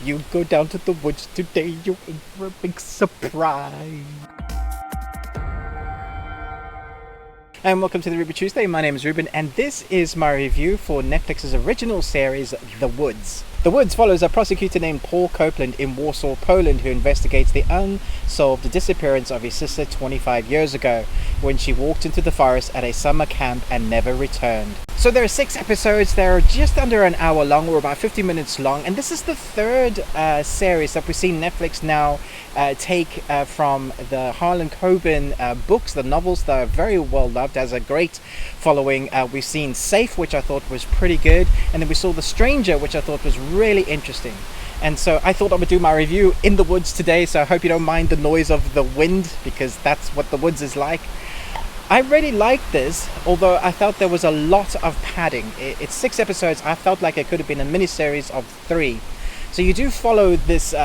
you go down to the woods today, you're in for a big surprise. And welcome to the Ruby Tuesday. My name is Ruben, and this is my review for Netflix's original series, The Woods. The Woods follows a prosecutor named Paweł Kopiński in Warsaw, Poland, who investigates the unsolved disappearance of his sister 25 years ago, when she walked into the forest at a summer camp and never returned. So there are 6 episodes. They're just under an hour long, or about 50 minutes long, and this is the third series that we've seen Netflix now take from the Harlen Coben books, the novels that are very well loved, has a great following. We've seen Safe, which I thought was pretty good, and then we saw The Stranger, which I thought was really interesting. And so I thought I would do my review in the woods today, so I hope you don't mind the noise of the wind, because that's what the woods is like. I really liked this, although I felt there was a lot of padding. It's 6 episodes. I felt like it could have been a miniseries of 3. So you do follow this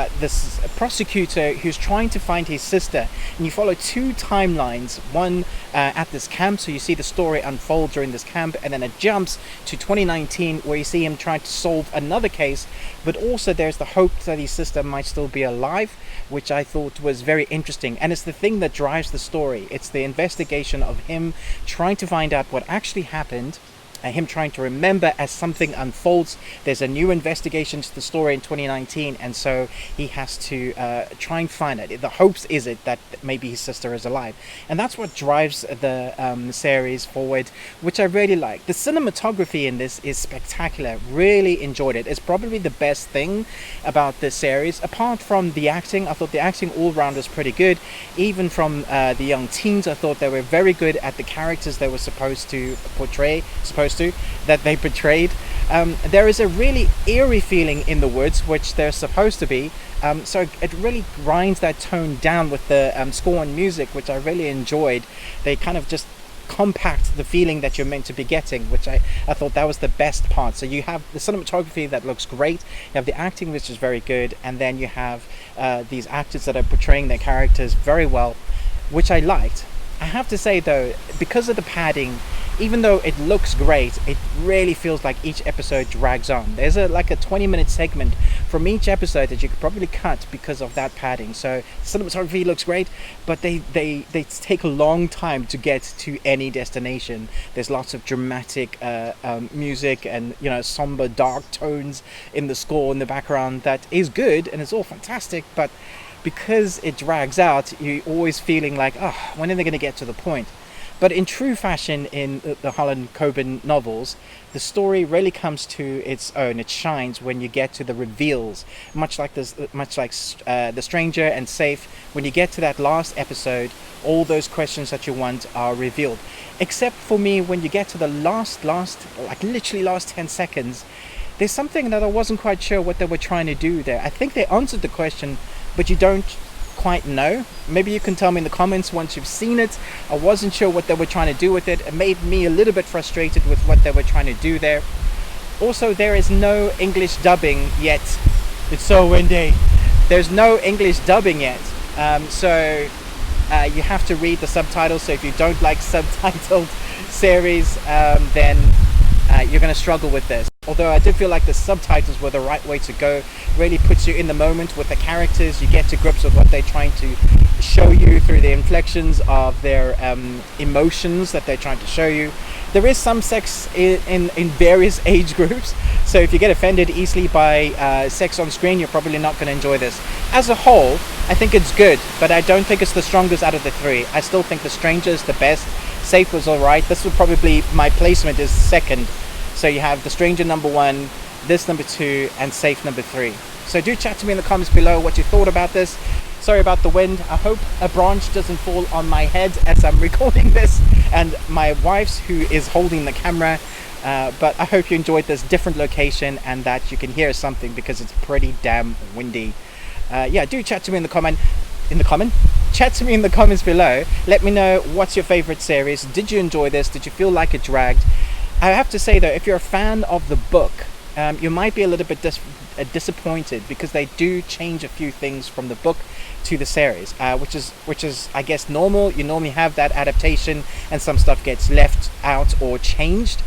prosecutor who's trying to find his sister, and you follow 2 timelines. One at this camp, so you see the story unfold during this camp, and then it jumps to 2019 where you see him trying to solve another case, but also there's the hope that his sister might still be alive, which I thought was very interesting. And it's the thing that drives the story. It's the investigation of him trying to find out what actually happened, him trying to remember as something unfolds. There's a new investigation to the story in 2019, and so he has to try and find it. The hopes is it that maybe his sister is alive, and that's what drives the series forward, which I really like. The cinematography in this is spectacular. Really enjoyed it. It's probably the best thing about this series, apart from the acting. I thought the acting all round was pretty good. Even from the young teens, I thought they were very good at the characters they were supposed to portray, that they portrayed. There is a really eerie feeling in the woods, which they're supposed to be, so it really grinds that tone down with the score and music, which I really enjoyed. They kind of just compact the feeling that you're meant to be getting, which I thought that was the best part. So you have the cinematography that looks great, you have the acting, which is very good, and then you have these actors that are portraying their characters very well, which I liked. I have to say though, because of the padding, even though it looks great, it really feels like each episode drags on. There's like a 20-minute segment from each episode that you could probably cut because of that padding. So cinematography looks great, but they take a long time to get to any destination. There's lots of dramatic music and somber, dark tones in the score in the background that is good and it's all fantastic, but because it drags out, you're always feeling like, oh, when are they going to get to the point? But in true fashion in the Harlen Coben novels, the story really comes to its own. It shines when you get to the reveals, much like The Stranger and Safe. When you get to that last episode, all those questions that you want are revealed. Except for me, when you get to the last, like literally last 10 seconds, there's something that I wasn't quite sure what they were trying to do there. I think they answered the question, but you don't quite know. Maybe you can tell me in the comments once you've seen it. I wasn't sure what they were trying to do with it. It made me a little bit frustrated with what they were trying to do there. Also, there is no English dubbing yet. It's so windy. There's no English dubbing yet, so you have to read the subtitles. So if you don't like subtitled series, then you're going to struggle with this. Although I did feel like the subtitles were the right way to go. Really puts you in the moment with the characters. You get to grips with what they're trying to show you through the inflections of their emotions that they're trying to show you. There is some sex in various age groups, so if you get offended easily by sex on screen, you're probably not going to enjoy this. As a whole, I think it's good, but I don't think it's the strongest out of the 3. I still think The Stranger is the best. Safe was alright. This would probably, my placement is second. So you have The Stranger number 1, this number 2, and Safe number 3. So do chat to me in the comments below what you thought about this. Sorry about the wind. I hope a branch doesn't fall on my head as I'm recording this, and my wife's, who is holding the camera. But I hope you enjoyed this different location and that you can hear something, because it's pretty damn windy. Yeah, do chat to me in the comment. Chat to me in the comments below. Let me know what's your favorite series. Did you enjoy this? Did you feel like it dragged? I have to say though, if you're a fan of the book, you might be a little bit disappointed, because they do change a few things from the book to the series, which is I guess normal. You normally have that adaptation and some stuff gets left out or changed.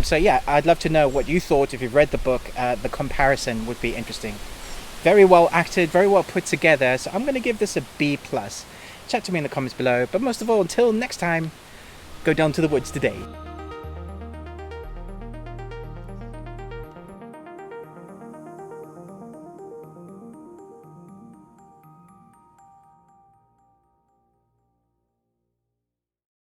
So yeah, I'd love to know what you thought. If you've read the book, the comparison would be interesting. Very well acted, very well put together, so I'm going to give this a B+. Chat to me in the comments below, but most of all, until next time, go down to the woods today.